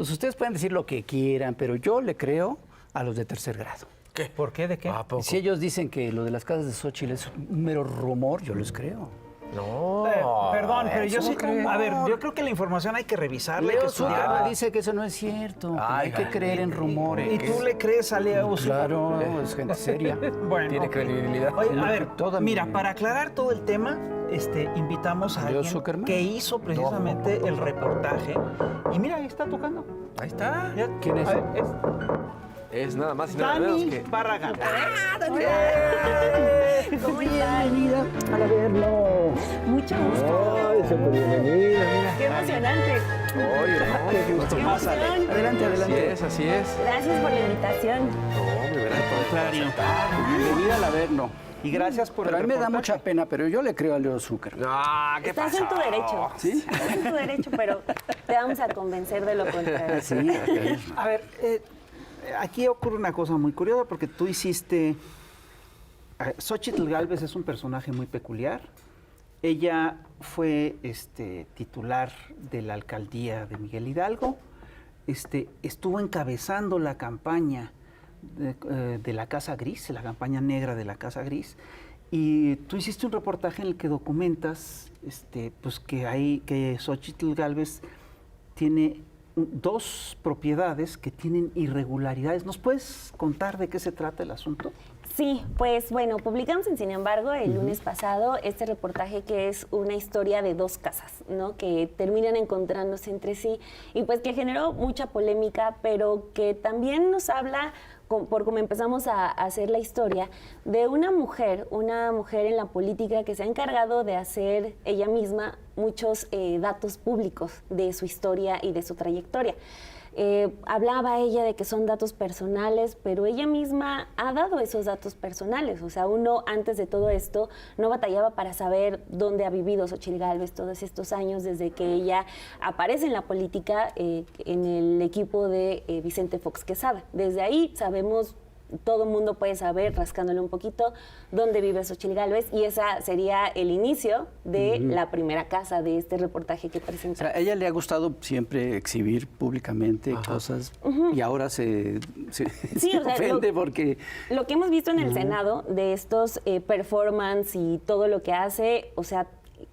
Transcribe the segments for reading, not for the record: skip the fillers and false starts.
Pues ustedes pueden decir lo que quieran, pero yo le creo a los de tercer grado. ¿Qué? ¿Por qué? ¿De qué? ¿A poco? Si ellos dicen que lo de las casas de Xóchitl es un mero rumor, yo les creo. No. Perdón, pero yo ¿cómo sí. crees? A ver, yo creo que la información hay que revisarla, hay que Leo Zuckerman estudiarla. dice que eso no es cierto, que Ay, hay que creer en rumores. ¿Y tú le crees a Leo Zuckerman? Claro, es gente seria. Bueno, Tiene ok. credibilidad. Oye, a ver, Toda mira, mi- para aclarar todo el tema, invitamos a ¿Leo alguien Zuckerman? que hizo precisamente el reportaje. Y mira, ahí está tocando. Ahí está. Mira, ¿Quién es? a ver, Es nada más y nada menos Dani que... Barragán. ¿Cómo están? Bienvenida a verlo. Mucho gusto. Ay, súper bienvenida, mira. Qué emocionante. Oye, no. Qué gusto. Qué Pásale. emoción. Adelante, Así adelante. es, así es. Gracias por la invitación. No, hombre, ¿verdad? Contrario. Bienvenida al Averno. Y gracias por Pero a el mí me da reportaje. mucha pena, pero yo le creo a Leo Zuckerman. Ah, ¿qué Estás pasó? en tu derecho. ¿Sí? Estás en tu derecho, pero te vamos a convencer de lo contrario. Sí. A ver, aquí ocurre una cosa muy curiosa porque tú hiciste... Xóchitl Gálvez es un personaje muy peculiar. Ella fue titular de la alcaldía de Miguel Hidalgo. Estuvo encabezando la campaña de la Casa Gris, la campaña negra de la Casa Gris. Y tú hiciste un reportaje en el que documentas pues que Xóchitl Gálvez tiene dos propiedades que tienen irregularidades. ¿Nos puedes contar de qué se trata el asunto? Sí, pues bueno, publicamos Sin Embargo el lunes pasado este reportaje que es una historia de dos casas, ¿no? Que terminan encontrándose entre sí y pues que generó mucha polémica, pero que también nos habla, por cómo empezamos a hacer la historia, de una mujer en la política que se ha encargado de hacer ella misma muchos datos públicos de su historia y de su trayectoria. Hablaba ella de que son datos personales, pero ella misma ha dado esos datos personales. O sea, uno antes de todo esto no batallaba para saber dónde ha vivido Xóchitl Gálvez todos estos años desde que ella aparece en la política en el equipo de Vicente Fox Quesada. Desde ahí sabemos, todo el mundo puede saber, rascándole un poquito, dónde vive Xóchitl Gálvez, y esa sería el inicio de la primera casa de este reportaje que O presentamos. sea, a ella le ha gustado siempre exhibir públicamente cosas y ahora se Sí, o sea, ofende porque... Lo que hemos visto en el Senado de estos performance y todo lo que hace, o sea,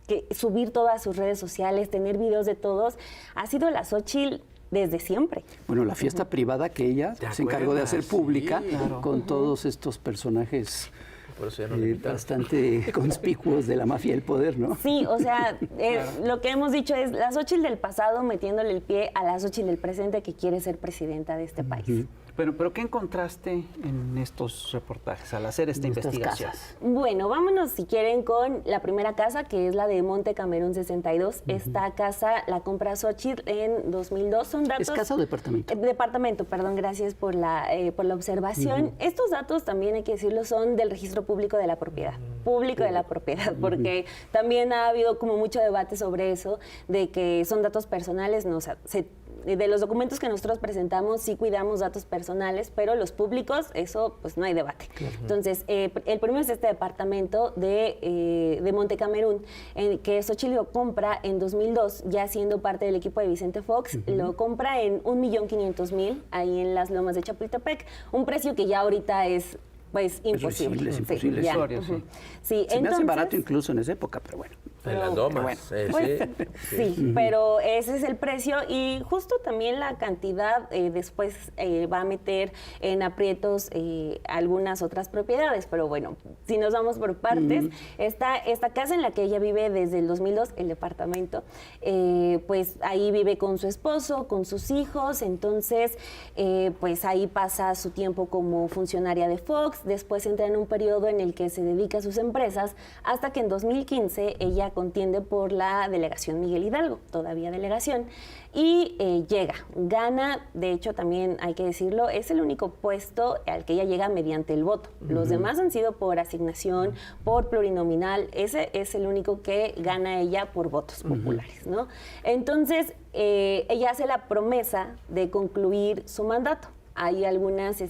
que subir todas sus redes sociales, tener videos de todos, ha sido la Xóchitl desde siempre. Bueno, la fiesta privada que ella ¿Te se encargó de hacer acuerdas? pública Sí. con todos estos personajes Por eso ya no le invitaron. bastante conspicuos de la mafia del poder, ¿no? Sí, o sea, lo que hemos dicho es la Xóchitl del pasado metiéndole el pie a la Xóchitl del presente que quiere ser presidenta de este país. Pero ¿qué encontraste en estos reportajes al hacer esta En estas investigación? casas. Bueno, vámonos si quieren con la primera casa, que es la de Monte Camerún 62. Esta casa la compra Xóchitl en 2002. Son datos... ¿Es casa o departamento? Departamento, perdón, gracias por la observación. Estos datos, también hay que decirlo, son del registro público de la propiedad. Público de la propiedad, porque también ha habido como mucho debate sobre eso, de que son datos personales, no, o sea, de los documentos que nosotros presentamos sí cuidamos datos personales, pero los públicos, eso pues no hay debate. Entonces, el primero es este departamento de Monte Camerún, que Xóchitl lo compra en 2002, ya siendo parte del equipo de Vicente Fox, lo compra en 1,500,000 ahí en las lomas de Chapultepec, un precio que ya ahorita es pues imposible. Es imposible. ya. Historia, sí. Sí, Se me hace entonces- barato incluso en esa época, pero bueno. En las lomas. pues, sí. sí, pero ese es el precio y justo también la cantidad después va a meter en aprietos algunas otras propiedades, pero bueno, si nos vamos por partes, esta casa en la que ella vive desde el 2002, el departamento, pues ahí vive con su esposo, con sus hijos, entonces pues ahí pasa su tiempo como funcionaria de Fox, después entra en un periodo en el que se dedica a sus empresas, hasta que en 2015 ella contiende por la delegación Miguel Hidalgo, todavía delegación, y gana, de hecho también hay que decirlo, es el único puesto al que ella llega mediante el voto. Los demás han sido por asignación, por plurinominal, ese es el único que gana ella por votos populares, ¿no? Entonces, ella hace la promesa de concluir su mandato. Hay algunas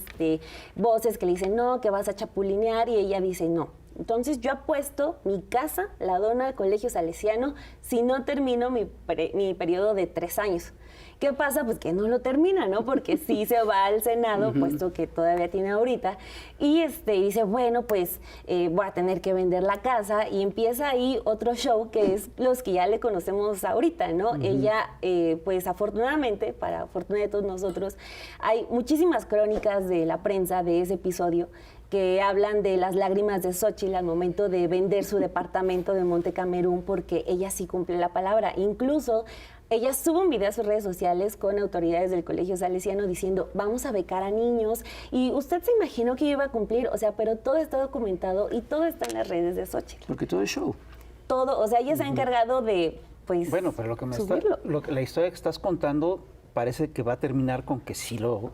voces que le dicen, no, que vas a chapulinear, y ella dice, no, Entonces yo apuesto mi casa, la dono al Colegio Salesiano, si no termino mi periodo de 3 años. ¿Qué pasa? Pues que no lo termina, ¿no? Porque sí se va al Senado, puesto que todavía tiene ahorita, y dice, bueno, pues voy a tener que vender la casa, y empieza ahí otro show que es los que ya le conocemos ahorita, ¿no? Ella, pues afortunadamente, para fortuna de todos nosotros, hay muchísimas crónicas de la prensa de ese episodio que hablan de las lágrimas de Xóchitl al momento de vender su departamento de Monte Camerún, porque ella sí cumple la palabra. Incluso ella sube un video a sus redes sociales con autoridades del Colegio Salesiano diciendo, vamos a becar a niños, y usted se imaginó que iba a cumplir, o sea, pero todo está documentado y todo está en las redes de Xóchitl. Porque todo es show. Todo, o sea, ella se ha encargado de, pues, Bueno, pero subirlo. la historia que estás contando parece que va a terminar con que sí lo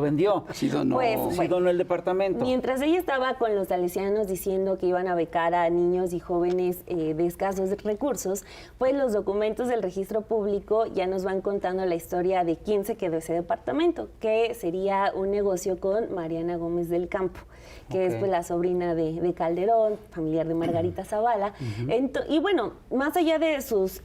vendió. Sí donó. Pues, Sí bueno, donó el departamento. mientras ella estaba con los salesianos diciendo que iban a becar a niños y jóvenes de escasos recursos, pues los documentos del registro público ya nos van contando la historia de quién se quedó ese departamento, que sería un negocio con Mariana Gómez del Campo, que es pues la sobrina de Calderón, familiar de Margarita Zavala. Y bueno, más allá de sus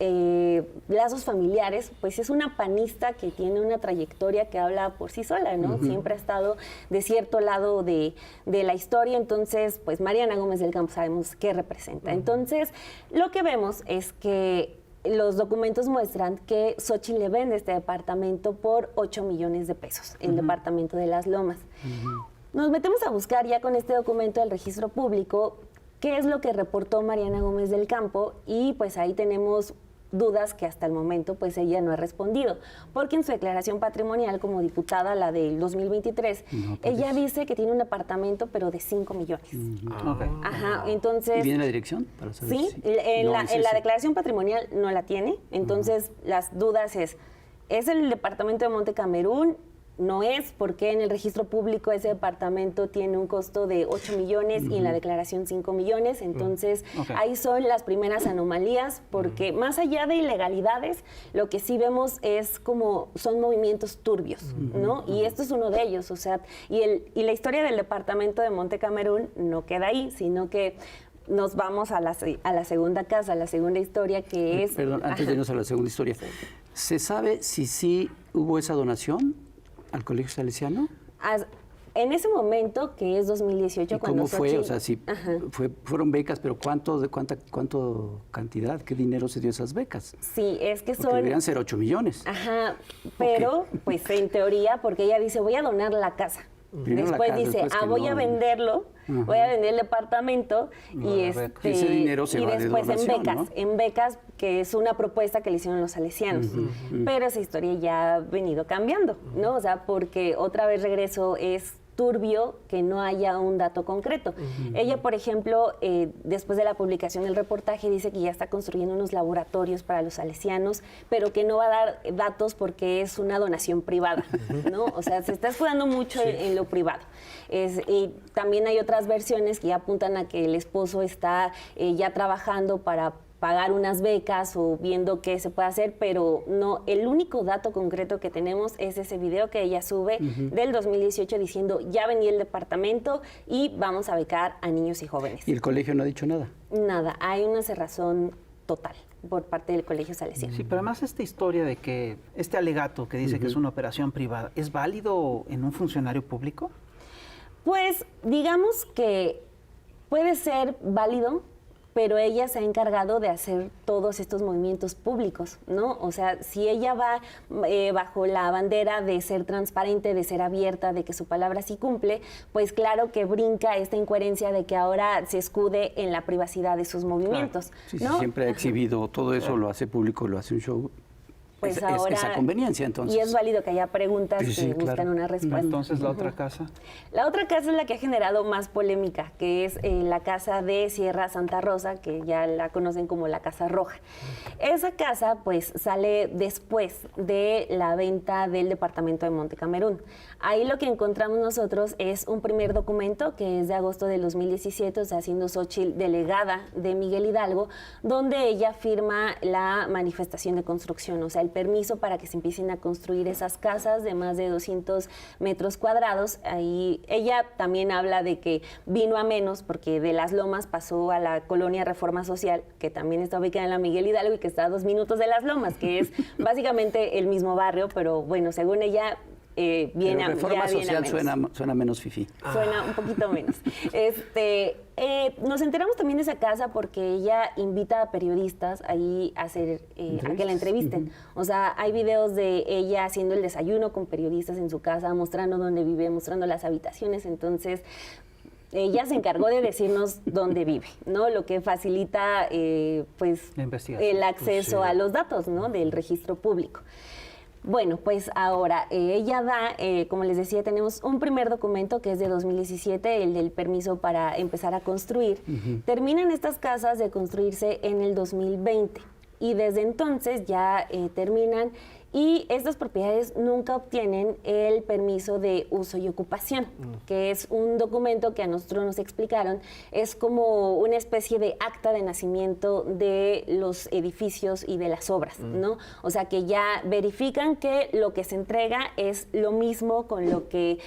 lazos familiares, pues es una panista que tiene una trayectoria que habla por sí sola, ¿no? Siempre ha estado de cierto lado de la historia, entonces, pues Mariana Gómez del Campo sabemos qué representa. Entonces, lo que vemos es que los documentos muestran que Xóchitl le vende este departamento por 8 millones de pesos, el departamento de Las Lomas. Nos metemos a buscar ya con este documento del registro público qué es lo que reportó Mariana Gómez del Campo, y pues ahí tenemos dudas que hasta el momento pues ella no ha respondido, porque en su declaración patrimonial como diputada, la del 2023, ella dice que tiene un departamento pero de 5 millones. Ajá, entonces... ¿Y viene la dirección? Para saber Sí, si- en No, la es ese. declaración patrimonial no la tiene, entonces las dudas es el departamento de Monte Camerún? No es, porque en el registro público ese departamento tiene un costo de 8 millones y en la declaración 5 millones. Entonces, ahí son las primeras anomalías, porque más allá de ilegalidades, lo que sí vemos es como son movimientos turbios, ¿no? Y esto es uno de ellos, o sea, y la historia del departamento de Monte Camerún no queda ahí, sino que nos vamos a la segunda casa, a la segunda historia, que es... Perdón, antes de irnos a la segunda historia. ¿Se sabe si sí hubo esa donación al Colegio Salesiano? En ese momento, que es 2018, ¿Y cuando cómo fue? Xóchitl- O sea, si fueron becas, pero ¿cuánto cantidad? ¿Qué dinero se dio a esas becas? Sí, es que Porque son... deberían ser 8 millones. Ajá, pero pues en teoría, porque ella dice, voy a donar la casa. Primero la Después casa, dice, después que voy a no. venderlo, voy a vender el departamento y Ese dinero se y va de después donación, ¿no? en becas, que es una propuesta que le hicieron los salesianos. Pero esa historia ya ha venido cambiando, ¿no? O sea, porque otra vez regreso, es turbio que no haya un dato concreto. Ella, por ejemplo, después de la publicación del reportaje, dice que ya está construyendo unos laboratorios para los salesianos, pero que no va a dar datos porque es una donación privada, ¿no? O sea, se está escudando mucho en lo privado. Y también hay otras versiones que ya apuntan a que el esposo está ya trabajando para pagar unas becas o viendo qué se puede hacer, pero no, el único dato concreto que tenemos es ese video que ella sube del 2018 diciendo, ya vendí el departamento y vamos a becar a niños y jóvenes. ¿Y el colegio no ha dicho nada? Nada, hay una cerrazón total por parte del Colegio Salesiano. Sí, pero además esta historia de que este alegato que dice que es una operación privada, ¿es válido en un funcionario público? Pues digamos que puede ser válido, pero ella se ha encargado de hacer todos estos movimientos públicos, ¿no? O sea, si ella va bajo la bandera de ser transparente, de ser abierta, de que su palabra sí cumple, pues claro que brinca esta incoherencia de que ahora se escude en la privacidad de sus movimientos, Sí, ¿no? sí, siempre ha exhibido todo eso, lo hace público, lo hace un show. Pues es ahora, esa conveniencia, entonces. Y es válido que haya preguntas Sí, sí, que buscan claro. una respuesta. Entonces, la otra casa. La otra casa es la que ha generado más polémica, que es la casa de Sierra Santa Rosa, que ya la conocen como la Casa Roja. Esa casa, pues, sale después de la venta del departamento de Monte Camerún. Ahí lo que encontramos nosotros es un primer documento, que es de agosto del 2017, o sea, siendo Xóchitl delegada de Miguel Hidalgo, donde ella firma la manifestación de construcción, o sea, el permiso para que se empiecen a construir esas casas de más de 200 metros cuadrados. Ahí ella también habla de que vino a menos porque de Las Lomas pasó a la colonia Reforma Social, que también está ubicada en la Miguel Hidalgo y que está a 2 minutos de Las Lomas, que es básicamente el mismo barrio, pero bueno, según ella, Pero Reforma Social suena menos fifí. Suena un poquito menos. Nos enteramos también de esa casa porque ella invita a periodistas ahí a que la entrevisten. O sea, hay videos de ella haciendo el desayuno con periodistas en su casa, mostrando dónde vive, mostrando las habitaciones. Entonces, ella se encargó de decirnos dónde vive, ¿no? Lo que facilita, pues, el acceso a los datos, ¿no? Del registro público. Bueno, pues ahora ella da, como les decía, tenemos un primer documento que es de 2017, el del permiso para empezar a construir. Terminan estas casas de construirse en el 2020 y desde entonces ya terminan y estas propiedades nunca obtienen el permiso de uso y ocupación, que es un documento que a nosotros nos explicaron, es como una especie de acta de nacimiento de los edificios y de las obras, ¿no? O sea, que ya verifican que lo que se entrega es lo mismo con lo que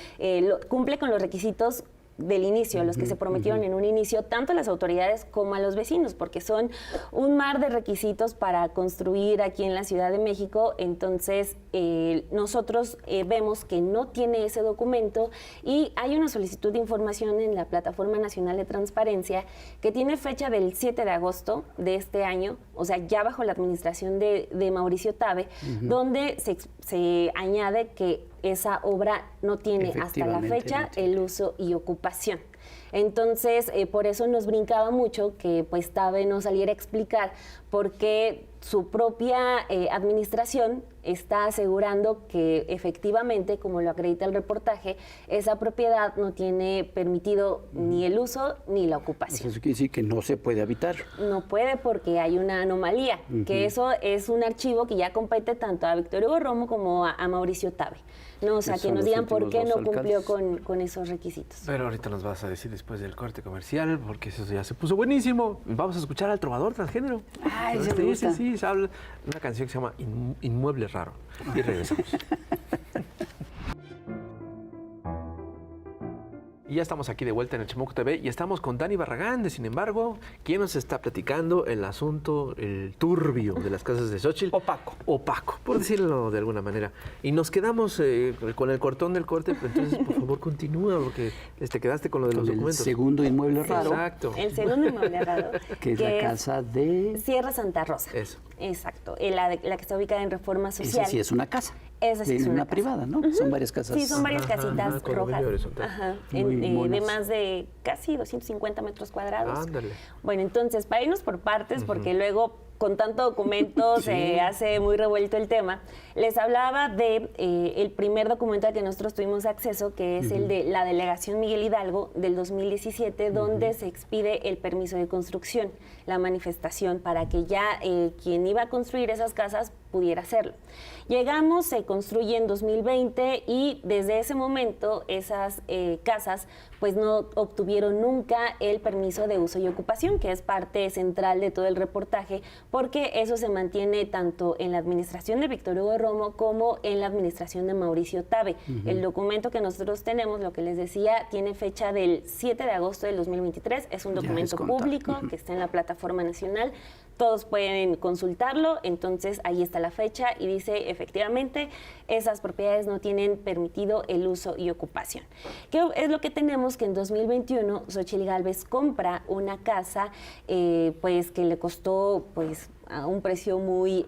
cumple con los requisitos del inicio, los que se prometieron en un inicio, tanto a las autoridades como a los vecinos, porque son un mar de requisitos para construir aquí en la Ciudad de México. Entonces, nosotros vemos que no tiene ese documento y hay una solicitud de información en la Plataforma Nacional de Transparencia que tiene fecha del 7 de agosto de este año, o sea, ya bajo la administración de Mauricio Tabe, donde se añade que esa obra no tiene hasta la fecha el uso y ocupación. Entonces, por eso nos brincaba mucho que pues Tabe no saliera a explicar por qué su propia administración está asegurando que efectivamente, como lo acredita el reportaje, esa propiedad no tiene permitido ni el uso ni la ocupación. Eso quiere decir que no se puede habitar. No puede porque hay una anomalía, que eso es un archivo que ya compete tanto a Víctor Hugo Romo como a Mauricio Tabe. No, o sea, que nos digan por qué no cumplió con esos requisitos. Pero ahorita nos vas a decir después del corte comercial, porque eso ya se puso buenísimo. Vamos a escuchar al trovador transgénero. Ay, se me gusta. Sí, se habla una canción que se llama Inmueble Raro. Y regresamos. Y ya estamos aquí de vuelta en el Chamuco TV y estamos con Dani Barragán, de Sin embargo, quien nos está platicando el asunto, el turbio de las casas de Xóchitl. Opaco, por decirlo de alguna manera. Y nos quedamos con el cortón del corte, pero entonces, por favor, continúa, porque te quedaste con lo de los documentos. El segundo inmueble raro. Exacto. El segundo inmueble raro. Que es la casa de... Sierra Santa Rosa. Eso. Exacto. La que está ubicada en Reforma Social. Esa sí es una casa. Esa sí es una casa privada, ¿no? Son varias casas. Sí, son varias casitas rojas. Ajá, de más de casi 250 metros cuadrados. Ándale. Bueno, entonces, para irnos por partes, porque luego con tanto documento se hace muy revuelto el tema, les hablaba de el primer documento al que nosotros tuvimos acceso, que es el de la Delegación Miguel Hidalgo del 2017, donde se expide el permiso de construcción, la manifestación, para que ya quien iba a construir esas casas pudiera hacerlo. Llegamos, se construye en 2020 y desde ese momento esas casas pues no obtuvieron nunca el permiso de uso y ocupación, que es parte central de todo el reportaje, porque eso se mantiene tanto en la administración de Víctor Hugo Romo como en la administración de Mauricio Tabe. El documento que nosotros tenemos, lo que les decía, tiene fecha del 7 de agosto del 2023, es un documento público que está en la Plataforma Nacional. Todos pueden consultarlo, entonces ahí está la fecha y dice efectivamente esas propiedades no tienen permitido el uso y ocupación. ¿Qué es lo que tenemos? Que en 2021 Xóchitl Gálvez compra una casa pues que le costó pues a un precio muy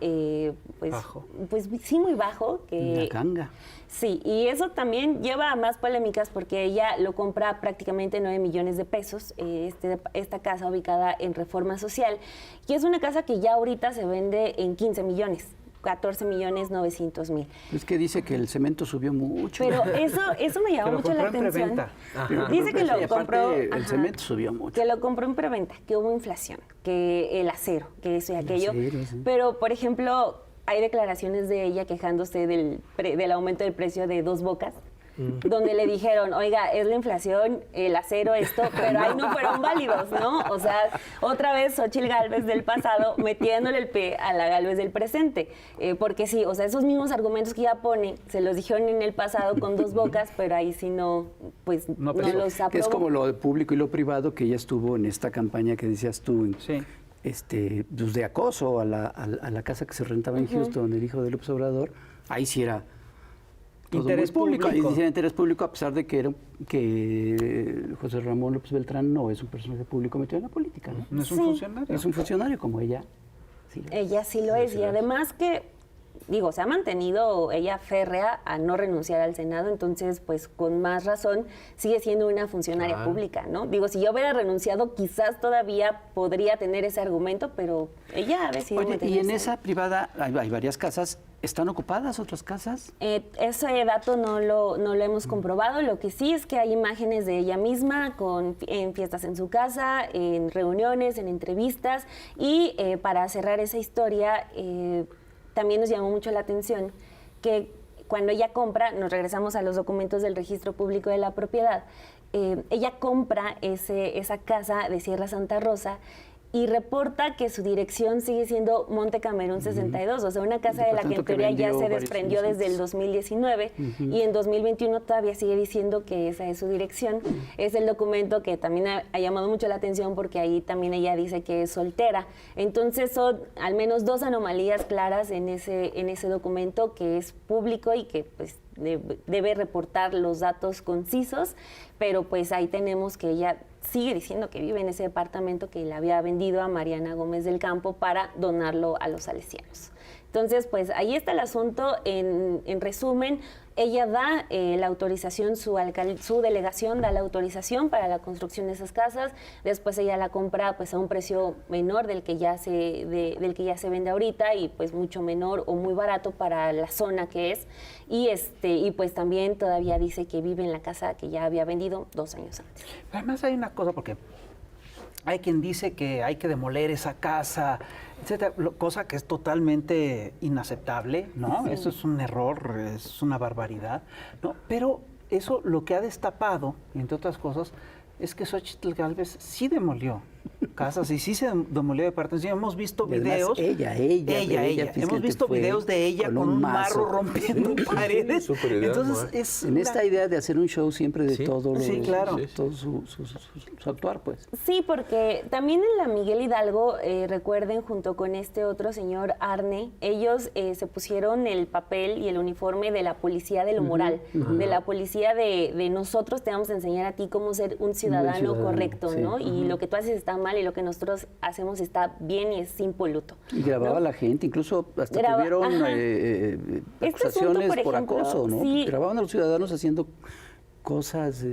bajo. Pues sí, muy bajo. Una ganga. Sí, y eso también lleva a más polémicas porque ella lo compra prácticamente 9 millones de pesos, esta casa ubicada en Reforma Social, y es una casa que ya ahorita se vende en 15 millones. 14,900,000. Es que dice que el cemento subió mucho. Pero eso me llamó mucho la atención. Dice que lo compró. El cemento subió mucho. Que lo compró en preventa, que hubo inflación, que el acero, que eso y aquello. Acero, sí. Pero, por ejemplo, hay declaraciones de ella quejándose del aumento del precio de Dos Bocas. donde le dijeron, oiga, es la inflación, el acero, esto, pero ahí no fueron válidos, ¿no? O sea, otra vez Xóchitl Gálvez del pasado metiéndole el pie a la Gálvez del presente. Porque sí, o sea, esos mismos argumentos que ella pone, se los dijeron en el pasado con dos bocas, pero ahí sí no, pues no los aprobó. Que es como lo de público y lo privado que ella estuvo en esta campaña que decías tú, Sí. Pues de acoso a la casa que se rentaba en Houston, el hijo de López Obrador. Ahí sí era todo interés muy público. Ahí público. decía interés público, a pesar de que José Ramón López Beltrán no es un personaje público metido en la política, ¿no? No es un Sí. funcionario. Es un funcionario como ella. Sí. Ella sí lo es, y además que, digo, se ha mantenido ella férrea a no renunciar al Senado, entonces, pues, con más razón, sigue siendo una funcionaria pública, ¿no? Digo, si yo hubiera renunciado, quizás todavía podría tener ese argumento, pero ella ha decidido Oye, y mantenerse. en esa privada hay varias casas. ¿Están ocupadas otras casas? Ese dato no lo hemos comprobado. Lo que sí es que hay imágenes de ella misma en fiestas en su casa, en reuniones, en entrevistas. Y para cerrar esa historia, también nos llamó mucho la atención que cuando ella compra, nos regresamos a los documentos del Registro Público de la Propiedad, ella compra esa casa de Sierra Santa Rosa y reporta que su dirección sigue siendo Monte Camerún 62, o sea, una casa de la que en teoría ya se desprendió desde el 2019 y en 2021 todavía sigue diciendo que esa es su dirección. Es el documento que también ha llamado mucho la atención porque ahí también ella dice que es soltera. Entonces son al menos dos anomalías claras en ese documento que es público y que pues debe reportar los datos concisos, pero pues ahí tenemos que ella sigue diciendo que vive en ese departamento que le había vendido a Mariana Gómez del Campo para donarlo a los salesianos. Entonces, pues ahí está el asunto. En resumen, ella da la autorización, su delegación da la autorización para la construcción de esas casas. Después ella la compra pues a un precio menor del que ya se vende ahorita y pues mucho menor o muy barato para la zona que es. Y pues también todavía dice que vive en la casa que ya había vendido 2 años antes. Además hay una cosa, porque hay quien dice que hay que demoler esa casa, etcétera, cosa que es totalmente inaceptable, ¿no? Sí. Eso es un error, es una barbaridad, ¿no? Pero eso lo que ha destapado, entre otras cosas, es que Xóchitl Gálvez sí demolió casas y sí se demolió departamentos. Hemos visto Y además, videos. ella. Hemos visto videos de ella con un marro rompiendo paredes. Súper idea, Entonces ¿no? es En esta idea de hacer un show siempre de Sí. todo, Sí, claro. todo su actuar, pues. Sí, porque también en la Miguel Hidalgo, recuerden, junto con este otro señor Arne, ellos se pusieron el papel y el uniforme de la policía de lo moral, de la policía de nosotros te vamos a enseñar a ti cómo ser un ciudadano correcto, sí. ¿no? Y lo que tú haces está mal y lo que nosotros hacemos está bien y es impoluto. Y grababa ¿no? a la gente, incluso hasta Graba- tuvieron ajá. acusaciones asunto, por por ejemplo, acoso, ¿no? sí. Grababan a los ciudadanos haciendo cosas.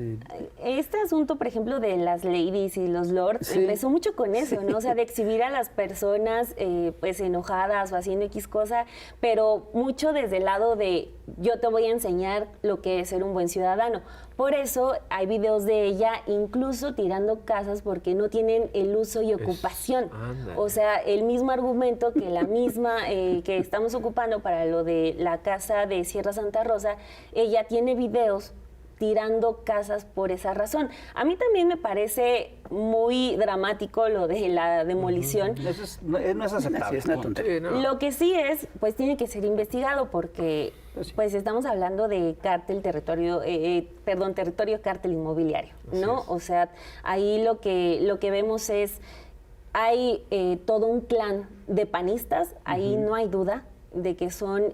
Este asunto, por ejemplo, de las ladies y los lords, Sí. empezó mucho con eso, ¿no? O sea, de exhibir a las personas pues enojadas o haciendo X cosa, pero mucho desde el lado de yo te voy a enseñar lo que es ser un buen ciudadano. Por eso hay videos de ella incluso tirando casas porque no tienen el uso y ocupación. Ándale. O sea, el mismo argumento que la misma que estamos ocupando para lo de la casa de Sierra Santa Rosa, ella tiene videos tirando casas por esa razón. A mí también me parece muy dramático lo de la demolición. Eso no es aceptable. Sí, es una punto. tontería. Sí, no. Lo que sí es, pues tiene que ser investigado porque pues estamos hablando de territorio cártel inmobiliario, ¿no? O sea, ahí lo que vemos es, hay todo un clan de panistas, ahí no hay duda de que son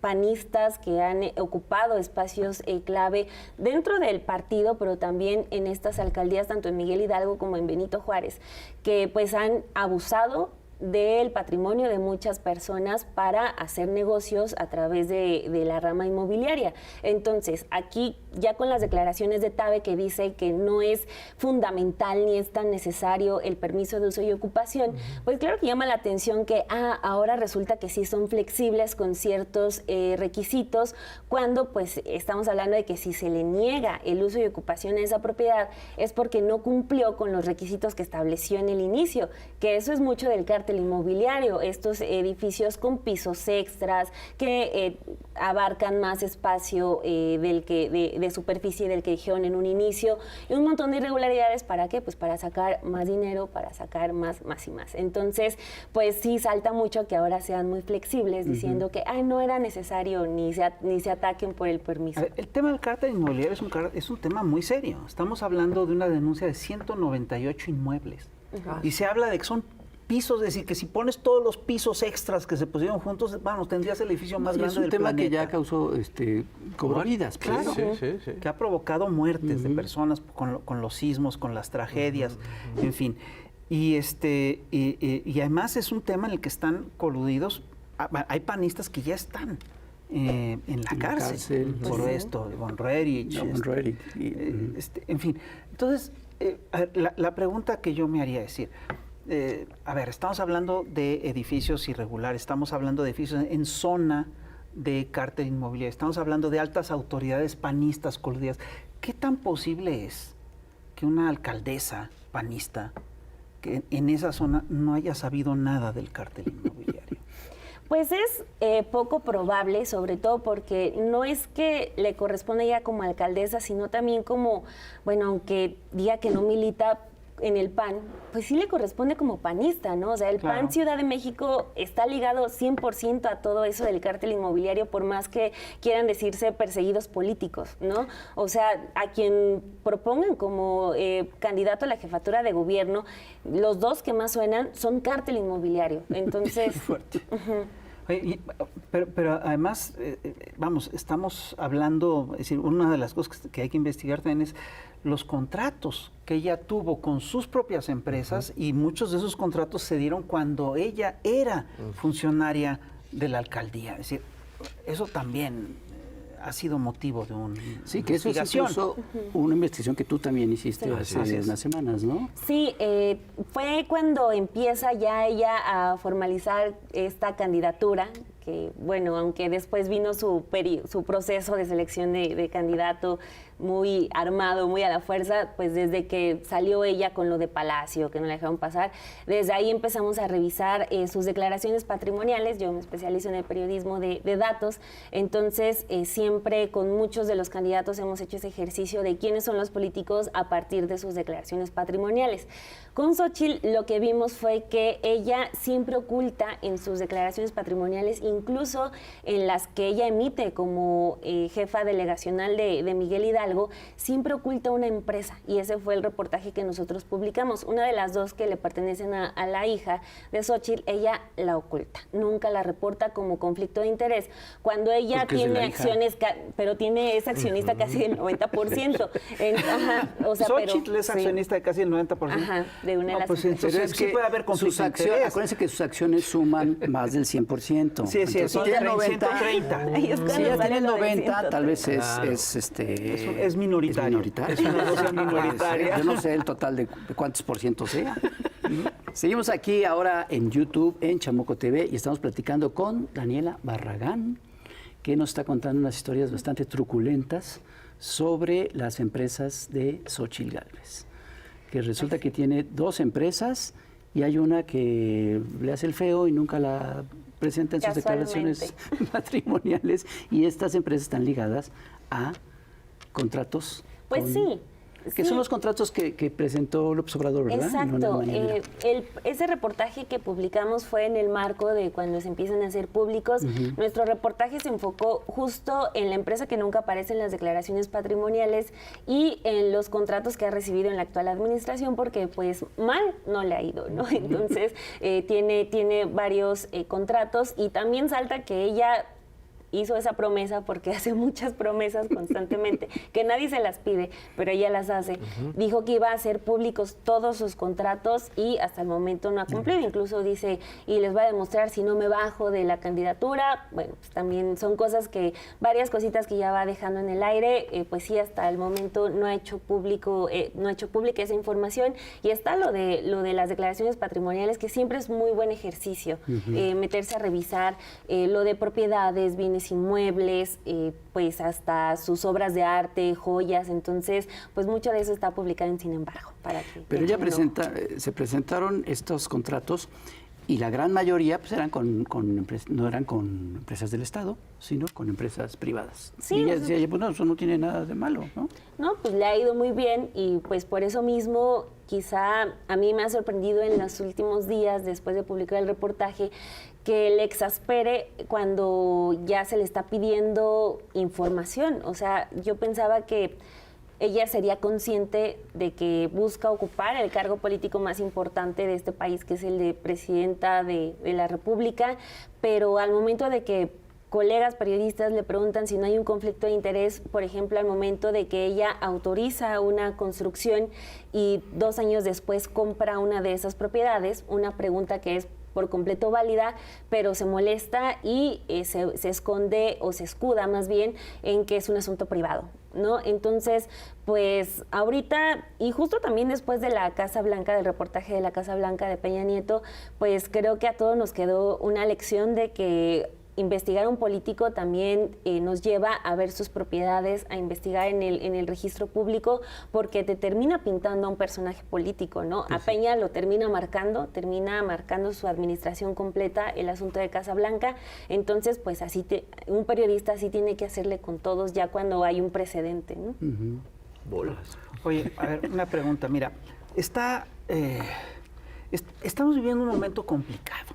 panistas que han ocupado espacios clave dentro del partido, pero también en estas alcaldías, tanto en Miguel Hidalgo como en Benito Juárez, que pues han abusado del patrimonio de muchas personas para hacer negocios a través de la rama inmobiliaria. Entonces, aquí ya con las declaraciones de Tabe que dice que no es fundamental ni es tan necesario el permiso de uso y ocupación, pues claro que llama la atención que ahora resulta que sí son flexibles con ciertos requisitos, cuando pues estamos hablando de que si se le niega el uso y ocupación a esa propiedad es porque no cumplió con los requisitos que estableció en el inicio, que eso es mucho del cártel inmobiliario, estos edificios con pisos extras que abarcan más espacio de superficie del que dijeron en un inicio, y un montón de irregularidades. ¿Para qué? Pues para sacar más dinero, para sacar más y más. Entonces, pues sí salta mucho que ahora sean muy flexibles, diciendo que no era necesario ni se ataquen por el permiso. A ver, el tema del cártel inmobiliario es un tema muy serio. Estamos hablando de una denuncia de 198 inmuebles. Y se habla de que son pisos, es decir, que si pones todos los pisos extras que se pusieron juntos, vamos, tendrías el edificio más grande del planeta. Es un tema que ya causó cobró vidas. Claro, sí. que ha provocado muertes de personas con los sismos, con las tragedias, en fin. Y además es un tema en el que están coludidos. Hay panistas que ya están en la cárcel por esto, Von Rerich, en fin. Entonces, a ver, la pregunta que yo me haría es decir, a ver, estamos hablando de edificios irregulares, estamos hablando de edificios en zona de cártel inmobiliario, estamos hablando de altas autoridades panistas coludidas. ¿Qué tan posible es que una alcaldesa panista que en esa zona no haya sabido nada del cártel inmobiliario? Pues es poco probable, sobre todo porque no es que le corresponde ya como alcaldesa, sino también como, bueno, aunque diga que no milita en el PAN, pues sí le corresponde como panista, ¿no? O sea, el PAN Ciudad de México está ligado 100% a todo eso del cártel inmobiliario, por más que quieran decirse perseguidos políticos, ¿no? O sea, a quien propongan como candidato a la jefatura de gobierno, los dos que más suenan son cártel inmobiliario. Entonces... Fuerte. Oye, pero además, vamos, estamos hablando, es decir, una de las cosas que hay que investigar también es los contratos que ella tuvo con sus propias empresas, y muchos de esos contratos se dieron cuando ella era funcionaria de la alcaldía. Es decir, eso también ha sido motivo de una Sí, que eso es incluso una investigación que tú también hiciste hace unas semanas, ¿no? Sí, fue cuando empieza ya ella a formalizar esta candidatura, que bueno, aunque después vino su proceso de selección de candidato muy armado, muy a la fuerza, pues desde que salió ella con lo de Palacio, que no la dejaron pasar, desde ahí empezamos a revisar sus declaraciones patrimoniales. Yo me especializo en el periodismo de datos, entonces siempre con muchos de los candidatos hemos hecho ese ejercicio de quiénes son los políticos a partir de sus declaraciones patrimoniales. Con Xóchitl lo que vimos fue que ella siempre oculta en sus declaraciones patrimoniales, incluso en las que ella emite como jefa delegacional de Miguel Hidalgo, siempre oculta una empresa, y ese fue el reportaje que nosotros publicamos. Una de las dos que le pertenecen a la hija de Xóchitl, ella la oculta, nunca la reporta como conflicto de interés, cuando ella tiene acciones, pero es accionista casi del 90%. O sea, Xóchitl es accionista de casi el 90%. Ajá, de una de las pues empresas. entonces sí puede haber conflicto de interés. Acuérdense que sus acciones suman más del 100%. Sí, Entonces, son si tiene 130. Ahí es Si cuando ya sale tiene lo de 90, tal vez Claro. Es minoritario. Es Es una cosa minoritaria. Yo no sé el total de cuántos por ciento sea. Seguimos aquí ahora en YouTube, en Chamuco TV, y estamos platicando con Daniela Barragán, que nos está contando unas historias bastante truculentas sobre las empresas de Xóchitl Gálvez. Que resulta que tiene dos empresas y hay una que le hace el feo y nunca la presenta en sus declaraciones patrimoniales, y estas empresas están ligadas a contratos. Pues sí. Que son los contratos que presentó López Obrador, ¿verdad? Exacto. Ese reportaje que publicamos fue en el marco de cuando se empiezan a hacer públicos. Nuestro reportaje se enfocó justo en la empresa que nunca aparece en las declaraciones patrimoniales y en los contratos que ha recibido en la actual administración, porque pues mal no le ha ido, ¿no? Entonces tiene varios contratos, y también salta que ella hizo esa promesa, porque hace muchas promesas constantemente, que nadie se las pide, pero ella las hace. Dijo que iba a hacer públicos todos sus contratos y hasta el momento no ha cumplido. Incluso dice, y les va a demostrar si no me bajo de la candidatura. Bueno, pues también son cosas que, varias cositas que ya va dejando en el aire. Pues sí, hasta el momento no ha hecho pública esa información. Y está lo de las declaraciones patrimoniales, que siempre es muy buen ejercicio, meterse a revisar lo de propiedades, bienes inmuebles, pues hasta sus obras de arte, joyas. Entonces, pues mucho de eso está publicado en Sin Embargo. Pero ya se presentaron estos contratos, Y la gran mayoría pues eran no eran con empresas del Estado, sino con empresas privadas. Sí, y ella decía, pues no, eso no tiene nada de malo, ¿no? No, pues le ha ido muy bien y pues por eso mismo quizá a mí me ha sorprendido en los últimos días, después de publicar el reportaje, que le exaspere cuando ya se le está pidiendo información. O sea, yo pensaba que ella sería consciente de que busca ocupar el cargo político más importante de este país, que es el de presidenta de la República, pero al momento de que colegas periodistas le preguntan si no hay un conflicto de interés, por ejemplo, al momento de que ella autoriza una construcción y 2 años después compra una de esas propiedades, una pregunta que es por completo válida, pero se molesta y se esconde o se escuda más bien en que es un asunto privado, ¿no? Entonces, pues ahorita, y justo también después de la Casa Blanca, del reportaje de la Casa Blanca de Peña Nieto, pues creo que a todos nos quedó una lección de que investigar a un político también nos lleva a ver sus propiedades, a investigar en el registro público, porque te termina pintando a un personaje político, ¿no? A Peña lo termina marcando su administración completa, el asunto de Casa Blanca. Entonces, pues así un periodista así tiene que hacerle con todos ya cuando hay un precedente, ¿no? Bolas. Oye, a ver, una pregunta. Mira, estamos viviendo un momento complicado,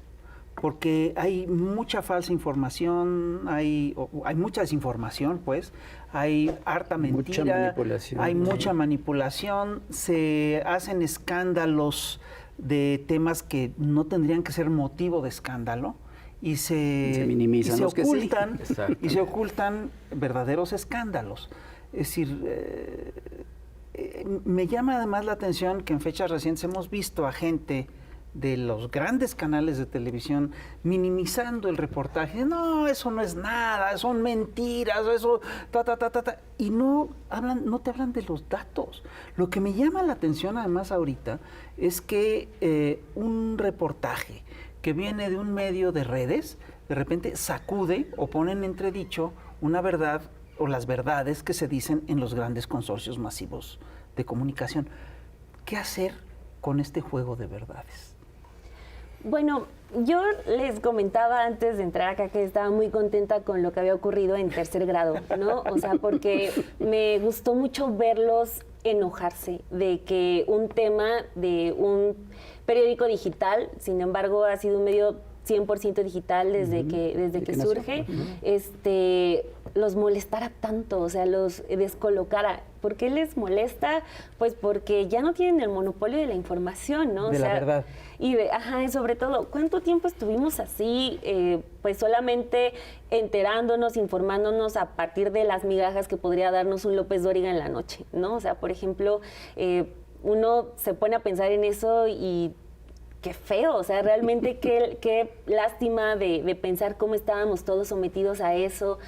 porque hay mucha falsa información, hay mucha desinformación, pues, hay harta mentira, mucha manipulación, hay mucha manipulación, se hacen escándalos de temas que no tendrían que ser motivo de escándalo y se minimizan, y se los que sí. ocultan Exacto. y se ocultan verdaderos escándalos. Es decir, me llama además la atención que en fechas recientes hemos visto a gente de los grandes canales de televisión minimizando el reportaje. No, eso no es nada, son mentiras, eso, y no te hablan de los datos. Lo que me llama la atención además ahorita es que un reportaje que viene de un medio de redes, de repente sacude o pone en entredicho una verdad o las verdades que se dicen en los grandes consorcios masivos de comunicación. ¿Qué hacer con este juego de verdades? Bueno, yo les comentaba antes de entrar acá que estaba muy contenta con lo que había ocurrido en tercer grado, ¿no? O sea, porque me gustó mucho verlos enojarse de que un tema de un periódico digital, sin embargo, ha sido un medio 100% digital desde que surge, los molestara tanto, o sea, los descolocara. ¿Por qué les molesta? Pues porque ya no tienen el monopolio de la información, ¿no? De la verdad. Y sobre todo, ¿cuánto tiempo estuvimos así, pues solamente enterándonos, informándonos a partir de las migajas que podría darnos un López Dóriga en la noche, ¿no? O sea, por ejemplo, uno se pone a pensar en eso y qué feo, o sea, realmente qué lástima de pensar cómo estábamos todos sometidos a eso,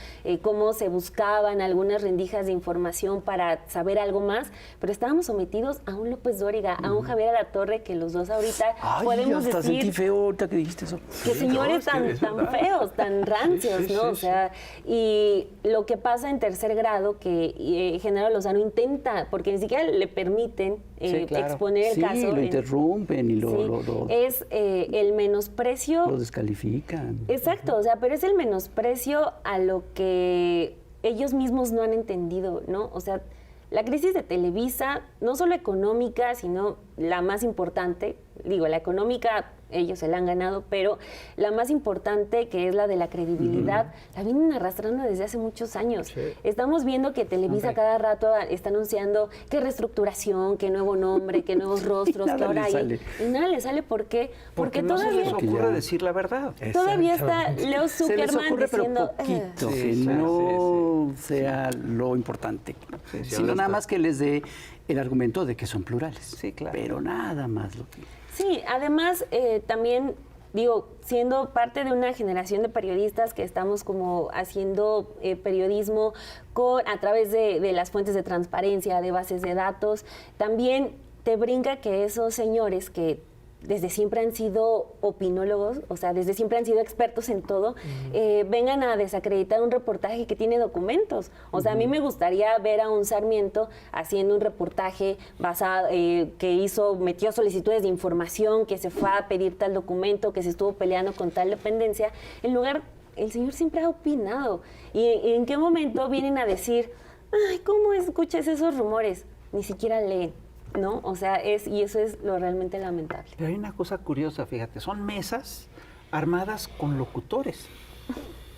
cómo se buscaban algunas rendijas de información para saber algo más, pero estábamos sometidos a un López Dóriga, a un Javier Alatorre, que los dos ahorita podemos hasta decir... sentí feo ahorita que dijiste eso. Que señores tan feos, tan rancios, ¿no? O sea, y lo que pasa en tercer grado, que Genaro Lozano intenta, porque ni siquiera le permiten exponer el caso. Sí, lo interrumpen y lo es el menosprecio. Lo descalifican. Exacto, o sea, pero es el menosprecio a lo que ellos mismos no han entendido, ¿no? O sea, la crisis de Televisa, no solo económica, sino la más importante, la económica ellos se la han ganado, pero la más importante, que es la de la credibilidad, la vienen arrastrando desde hace muchos años. Sí. Estamos viendo que Televisa cada rato está anunciando que reestructuración, que nuevo nombre, que nuevos rostros, que ahora hay... Y nada le sale, ¿por qué? Porque no todavía... se les ocurre decir la verdad. Todavía está Leo Zuckerman se les ocurre, diciendo... Pero poquito, que no sea lo importante, sino nada más que les dé el argumento de que son plurales. Sí, claro. Pero nada más lo que... Sí, además también, siendo parte de una generación de periodistas que estamos como haciendo periodismo a través de las fuentes de transparencia, de bases de datos, también te brinca que esos señores que desde siempre han sido opinólogos, o sea, desde siempre han sido expertos en todo, vengan a desacreditar un reportaje que tiene documentos. O sea, a mí me gustaría ver a un Sarmiento haciendo un reportaje basado, metió solicitudes de información, que se fue a pedir tal documento, que se estuvo peleando con tal dependencia. En lugar, el señor siempre ha opinado. ¿Y en qué momento vienen a decir, ay, ¿cómo escuchas esos rumores? Ni siquiera leen. ¿No? O sea, y eso es lo realmente lamentable. Pero hay una cosa curiosa, fíjate, son mesas armadas con locutores.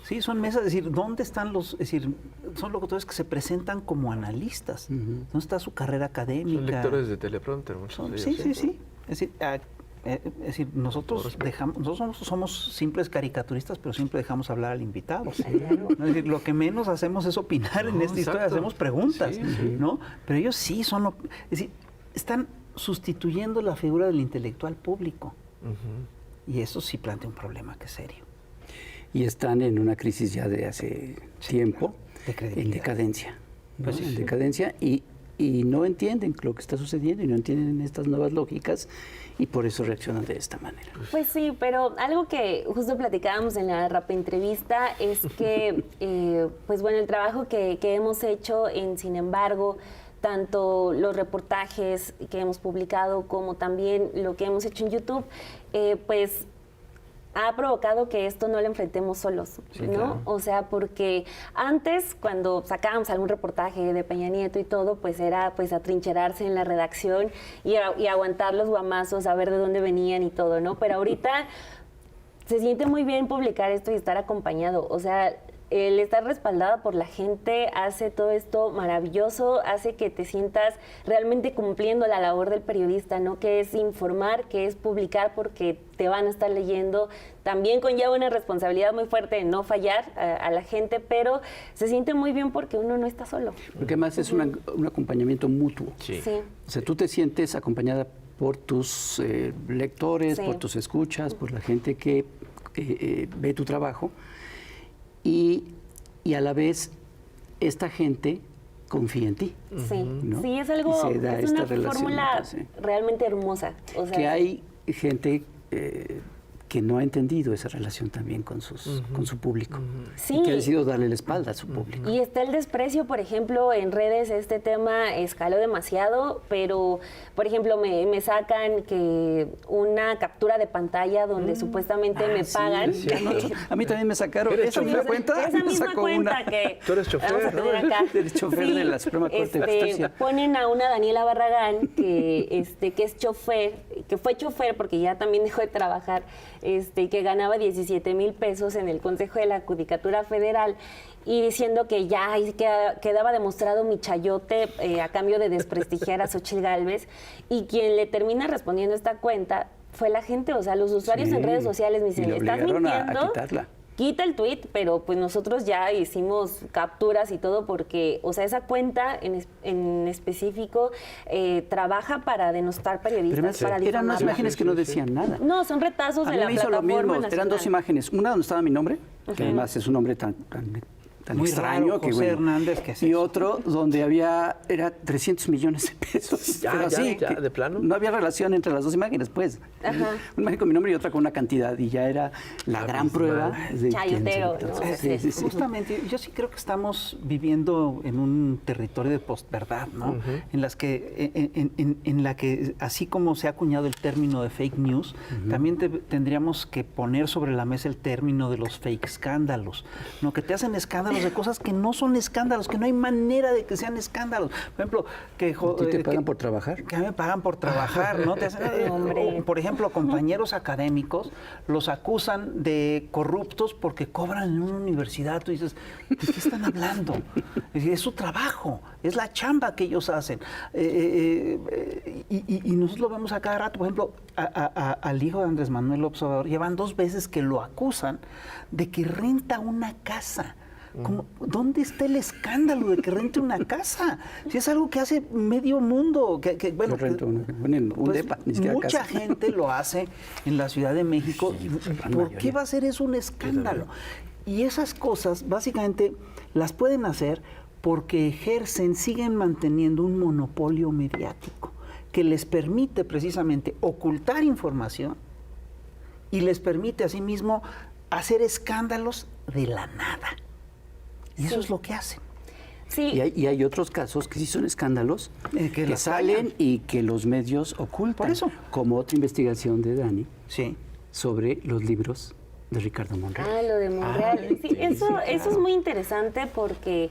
Sí, son mesas, es decir, ¿dónde están los, es decir, son locutores que se presentan como analistas? ¿Dónde está su carrera académica? Son lectores de teleprompter, muchos de ellos. Sí. Es decir, nosotros somos simples caricaturistas, pero siempre dejamos hablar al invitado. Claro. Es decir, lo que menos hacemos es opinar en esta historia, hacemos preguntas, ¿no? Pero ellos sí son, es decir, están sustituyendo la figura del intelectual público. Y eso sí plantea un problema que es serio. Y están en una crisis ya de hace tiempo, en decadencia. ¿No? Pues sí, en decadencia y no entienden lo que está sucediendo y no entienden estas nuevas lógicas y por eso reaccionan de esta manera. Pues sí, pero algo que justo platicábamos en la Rapentrevista es que, pues bueno, el trabajo que hemos hecho en Sin embargo, tanto los reportajes que hemos publicado como también lo que hemos hecho en YouTube, pues ha provocado que esto no lo enfrentemos solos, sí, ¿no? Claro. O sea, porque antes, cuando sacábamos algún reportaje de Peña Nieto y todo, pues era pues atrincherarse en la redacción y aguantar los guamazos, a ver de dónde venían y todo, ¿no? Pero ahorita se siente muy bien publicar esto y estar acompañado, o sea, el estar respaldada por la gente hace todo esto maravilloso, hace que te sientas realmente cumpliendo la labor del periodista, ¿no? Que es informar, que es publicar porque te van a estar leyendo. También conlleva una responsabilidad muy fuerte de no fallar a la gente, pero se siente muy bien porque uno no está solo. Porque además es un acompañamiento mutuo. Sí. O sea, tú te sientes acompañada por tus lectores, por tus escuchas, por la gente que ve tu trabajo. Y a la vez esta gente confía en ti. Sí, ¿no? sí, es algo, es una fórmula realmente hermosa. O sea, que hay gente que no ha entendido esa relación también con su público. Sí. Y que ha decidido darle la espalda a su público. Y está el desprecio, por ejemplo, en redes este tema escaló demasiado, pero, por ejemplo, me sacan que una captura de pantalla donde supuestamente me pagan. Sí, a mí también me sacaron. ¿Eres chofer? cuenta? Esa misma cuenta que Tú eres chofer, vamos a tener acá. Eres chofer de la Suprema Corte de Justicia. Ponen a una Daniela Barragán que es chofer, que fue chofer porque ya también dejó de trabajar, que ganaba 17,000 pesos en el Consejo de la Judicatura Federal y diciendo que ya quedaba demostrado mi chayote a cambio de desprestigiar a Xóchitl Gálvez, y quien le termina respondiendo esta cuenta fue la gente, o sea, los usuarios en redes sociales me dicen, ¿estás mintiendo? A quitarla. Quita el tweet, pero pues nosotros ya hicimos capturas y todo porque, o sea, esa cuenta en específico trabaja para denostar periodistas, para eran unas difamarla. imágenes que no decían nada. No, son retazos de la me hizo lo plataforma mismo. nacional. Eran dos imágenes. Una donde estaba mi nombre, que además es un nombre tan muy extraño. raro, que, José Hernández, que es y eso. otro donde era 300 millones de pesos. Ya, Pero ya, sí, ya, ¿de plano? No había relación entre las dos imágenes, pues. Ajá. Una imagen con mi nombre y otra con una cantidad. Y ya era la gran prueba. De Chayotero, que- ¿no? Sí, sí, sí. Justamente, yo sí creo que estamos viviendo en un territorio de postverdad, ¿no? En la que, así como se ha acuñado el término de fake news, también tendríamos que poner sobre la mesa el término de los fake escándalos, ¿no? Que te hacen escándalos de cosas que no son escándalos, que no hay manera de que sean escándalos. Por ejemplo, que ¿A ti te pagan por trabajar? que a mí me pagan por trabajar, ¿no? O, por ejemplo, compañeros académicos los acusan de corruptos porque cobran en una universidad. Tú dices, ¿de qué están hablando? Es su trabajo, es la chamba que ellos hacen. Y nosotros lo vemos a cada rato. Por ejemplo, al hijo de Andrés Manuel López Obrador, llevan 2 veces que lo acusan de que renta una casa. ¿Dónde está el escándalo de que rente una casa? Si es algo que hace medio mundo. Bueno, Yo rento un depa, ni siquiera mucha casa. gente lo hace en la Ciudad de México. Sí, la ¿Por mayoría. qué va a ser eso un escándalo? Y esas cosas, básicamente, las pueden hacer porque siguen manteniendo un monopolio mediático. que les permite precisamente ocultar información y les permite asimismo hacer escándalos de la nada. Y eso es lo que hacen. Sí. Y hay otros casos que sí son escándalos que salen y que los medios ocultan. Por eso. Como otra investigación de Dani Sí. sobre los libros de Ricardo Monreal. Ah, lo de Monreal. Sí, eso es muy interesante porque,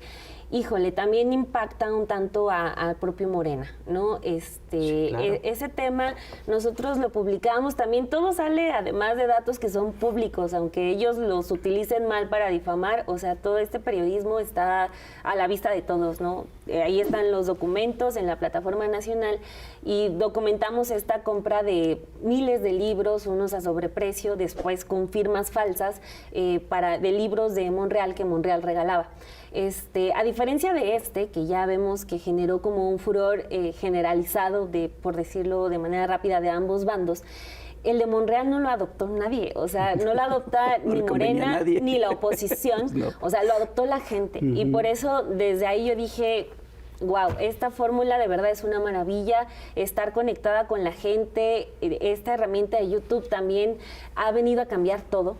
híjole, también impacta un tanto al propio Morena, ¿no? Claro. Ese tema nosotros lo publicamos también, todo sale además de datos que son públicos, aunque ellos los utilicen mal para difamar, o sea, todo este periodismo está a la vista de todos, ¿no? Ahí están los documentos en la plataforma nacional y documentamos esta compra de miles de libros, unos a sobreprecio, después con firmas falsas de libros de Monreal que Monreal regalaba. A diferencia de que ya vemos que generó como un furor generalizado, por decirlo de manera rápida, de ambos bandos, el de Monreal no lo adoptó nadie, o sea, no lo adopta ni Morena ni la oposición, no. O sea, lo adoptó la gente. Y por eso desde ahí yo dije, wow, esta fórmula de verdad es una maravilla, estar conectada con la gente, esta herramienta de YouTube también ha venido a cambiar todo.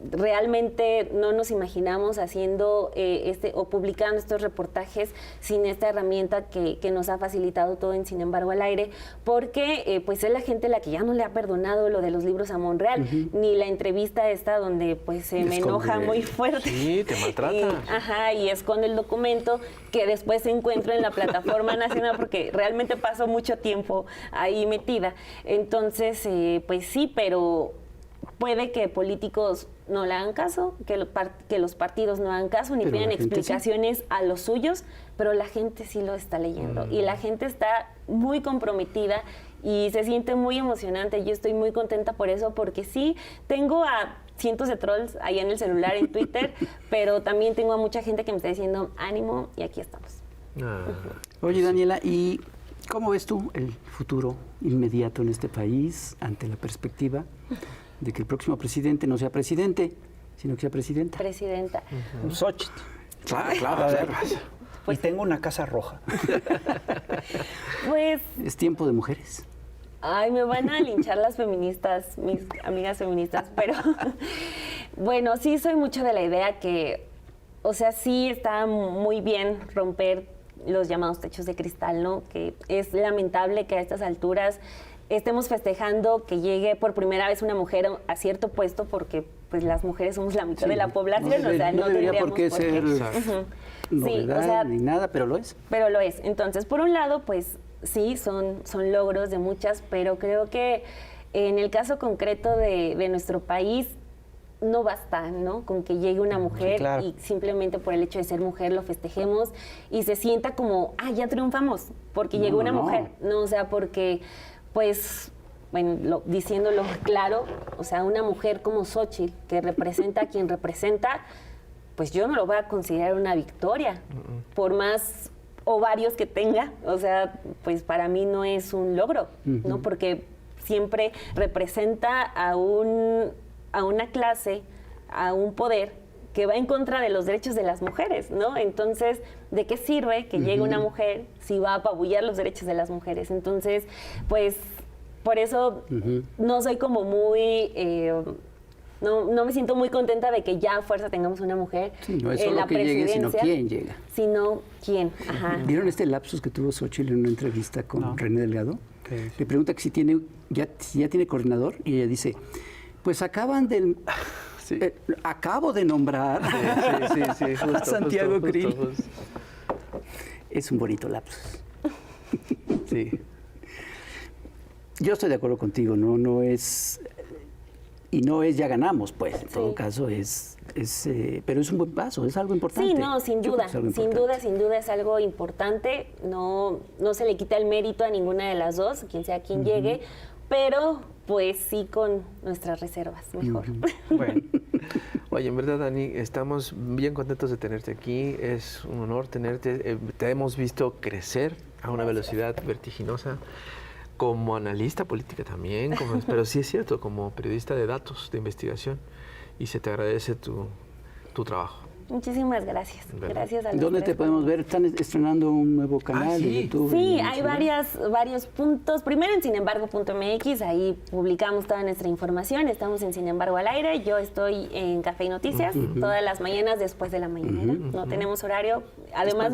Realmente no nos imaginamos haciendo o publicando estos reportajes sin esta herramienta que nos ha facilitado todo en Sin embargo al aire, porque pues es la gente la que ya no le ha perdonado lo de los libros a Monreal, ni la entrevista esta donde pues se me enoja muy fuerte. Sí, te maltrata. Y esconde el documento que después se encuentra en la plataforma nacional porque realmente pasó mucho tiempo ahí metida. Entonces, pues sí, pero puede que políticos no le hagan caso, que los partidos no hagan caso, ni piden explicaciones a los suyos, pero la gente sí lo está leyendo y la gente está muy comprometida y se siente muy emocionante. Yo estoy muy contenta por eso, porque sí, tengo a cientos de trolls ahí en el celular, en Twitter, pero también tengo a mucha gente que me está diciendo ánimo y aquí estamos. Oye, Daniela, ¿y cómo ves tú el futuro inmediato en este país ante la perspectiva de que el próximo presidente no sea presidente, sino que sea presidenta? Presidenta. Xóchitl. Claro. Pues tengo una casa roja. Pues es tiempo de mujeres. Ay, me van a linchar las feministas, mis amigas feministas, pero bueno, sí soy mucho de la idea que, o sea, sí está muy bien romper los llamados techos de cristal, ¿no? Que es lamentable que a estas alturas estemos festejando que llegue por primera vez una mujer a cierto puesto, porque pues las mujeres somos la mitad de la población, no, o sea, no debería por qué ser novedad, o sea, ni nada, pero lo es. Pero lo es. Entonces, por un lado, pues sí, son logros de muchas, pero creo que en el caso concreto de nuestro país no basta, ¿no? Con que llegue una mujer y simplemente por el hecho de ser mujer lo festejemos y se sienta como, ya triunfamos, porque llegó una mujer, ¿no? O sea, porque pues, bueno, diciéndolo claro, o sea, una mujer como Xóchitl, que representa a quien representa, pues yo no lo voy a considerar una victoria, por más ovarios que tenga, o sea, pues para mí no es un logro, ¿no? Porque siempre representa a una clase, a un poder que va en contra de los derechos de las mujeres, ¿no? Entonces, ¿de qué sirve que llegue una mujer si va a apabullar los derechos de las mujeres? Entonces, pues, por eso no soy como muy... no me siento muy contenta de que ya a fuerza tengamos una mujer no es en solo la que llegue, presidencia. sino quién llega. Sino quién, ¿Vieron este lapsus que tuvo Xóchitl en una entrevista con René Delgado? Le pregunta que si ya tiene coordinador y ella dice, pues acabo de nombrar a Santiago Krill. Es un bonito lapsus. Sí. Yo estoy de acuerdo contigo, no es ya ganamos, pues, en todo caso pero es un buen paso, es algo importante. Sí, no, sin duda, sin duda es algo importante, no se le quita el mérito a ninguna de las dos, quien sea quien llegue, pero pues sí con nuestras reservas, mejor. Bueno. Oye, en verdad, Dani, estamos bien contentos de tenerte aquí, es un honor tenerte, te hemos visto crecer a una velocidad vertiginosa, como analista política también, pero sí es cierto, como periodista de datos, de investigación, y se te agradece tu trabajo. Muchísimas gracias. Gracias a los ¿Dónde tres te podemos ver? Están estrenando un nuevo canal sí. de YouTube. Sí, en hay Instagram. varios puntos. Primero en sinembargo.mx, ahí publicamos toda nuestra información. Estamos en Sin embargo al aire. Yo estoy en Café y Noticias todas las mañanas después de la mañanera. No tenemos horario. Además,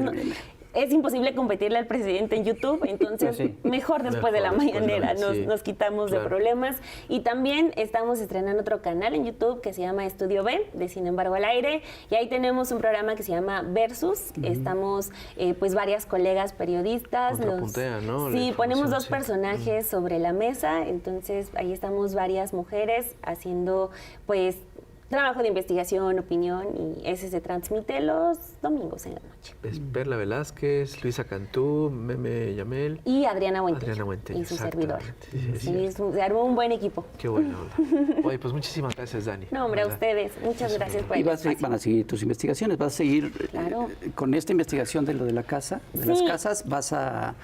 es imposible competirle al presidente en YouTube, entonces mejor después de la mañanera nos quitamos de problemas. Y también estamos estrenando otro canal en YouTube que se llama Estudio B, de Sin embargo al aire, y ahí tenemos un programa que se llama Versus. Estamos pues varias colegas periodistas. Contrapuntean, ¿no? Sí, ponemos dos personajes sobre la mesa, entonces ahí estamos varias mujeres haciendo pues trabajo de investigación, opinión, y ese se transmite los domingos en la noche. Es Perla Velázquez, Luisa Cantú, Meme Yamel. Y Adriana Buentello. Adriana Buentello, y su servidor. Sí, Se armó un buen equipo. Qué buena onda. Oye, pues muchísimas gracias, Dani. No, hombre, a ustedes. Muchas gracias por Y el espacio. van a seguir tus investigaciones, vas a seguir con esta investigación de lo de la casa, de las casas, vas a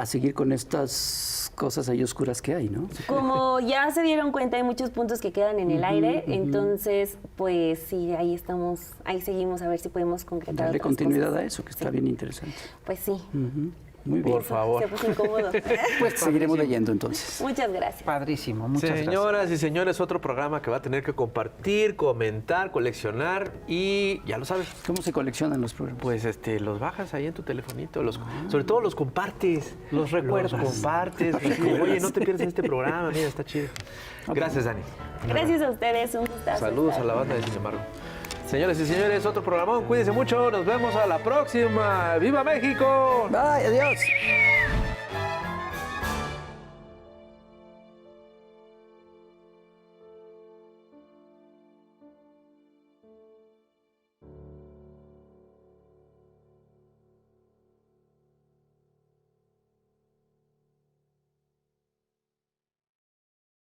seguir con estas cosas ahí oscuras que hay, ¿no? Como ya se dieron cuenta, hay muchos puntos que quedan en el aire, entonces, pues sí, ahí estamos, ahí seguimos a ver si podemos concretar Darle otras continuidad cosas. a eso, que está bien interesante. Pues sí. Muy bien. Por favor. Se puso incómodo. Pues seguiremos leyendo entonces. Muchas gracias. Padrísimo, muchas gracias. Señoras y señores, otro programa que va a tener que compartir, comentar, coleccionar y ya lo sabes. ¿Cómo se coleccionan los programas? Pues los bajas ahí en tu telefonito, sobre todo los compartes. Los recuerdas. Los compartes. Oye, no te pierdas este programa, mira, está chido. Gracias, Dani. Gracias a ustedes, un gustazo. Saludos estar. a la banda de Sin embargo. Señores y señores, otro programón. Cuídense mucho. Nos vemos a la próxima. ¡Viva México! Bye, adiós.